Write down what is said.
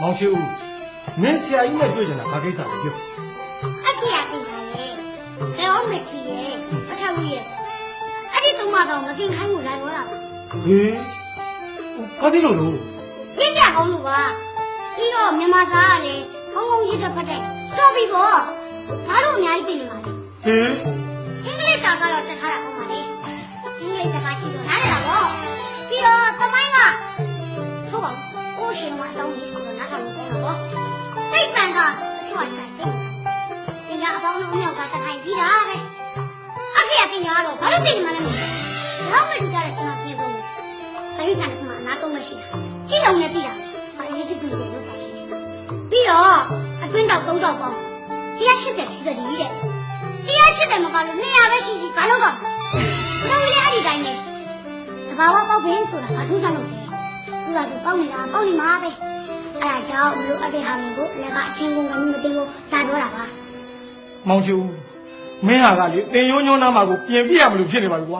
မောင်ချူမင်းဆရာကြီးနဲ့တွေ့ကြတာဘာကိစ္စလဲပြောအဖေကတင်ပါလေဘယ်အောင်မထီရဲ့အထက်ကြီးရဲ့အဲ့ဒီသုံးမတော့မတင်ခိုင်းဘူးလားပြောတာပါဟေးဘာဖြစ်လို့လို့ပြင်းပြကောင်းလို့ပါပြီးတော့မြန်မာသားကလည်းကောင်းကောင်းရစ်တဲ့ဖက်တဲ့တော်ပြီပေါ့ဒါတော့အများကြီးပြင်နေပါလေဟေးအင်္ဂလိပ်စာကတော့တက်ထားတာပေါ့ပါလေအင်္ဂလိပ်စကားကြည့်တော့နားလည်တာပေါ့ပြီးတော့သမိုင်းကဆိုပါဦးကိုရှင်ကအကြောင်းကြီးဆိုတော့နားထောင်လို့ပြောတော့သိပ္ပံကအချို့အဆိုင်စိတ်တင်ရအပေါင်းလုံးမြောက်ကတထိုင်ပြီးတာပဲအဖေကတင်ရတော့ဘာလို့တင်နေမှလဲမသိဘူးတော့မတူကြတဲ့ကျွန်တော်ပြင်ဖို့တတိကနဲ့မှအနာတော့မရှိတာကြည့်တော့လည်းပြီးတာဘာရေးစစ်ပြီးလို့လုပ်တာရှိနေတာပြီးတော့အတွင်းတော့၃တော့ပေါင်း180ရှိတဲ့ကြီးတဲ့180မကလို့200ပဲရှိဘာလို့တော့ဘယ်လိုလဲအဲ့ဒီတိုင်းနဲ့တဘာဝပေါက်ဘင်းဆိုတာဘာထူးဆန်းလို့လဲသူကသူပေါက်နေတာပေါက်နေမှာပဲအဲ့ဒါကြောင့်မလို့အတေဟာမျိုးကိုလည်းကအချင်းကုန်ကမသိဘူးလာတော့တာပါမောင်ချူမင်းဟာကလေတင်ယုံညွန်းနာမှာကိုပြင်ပြရမလို့ဖြစ်နေပါပြီကွာ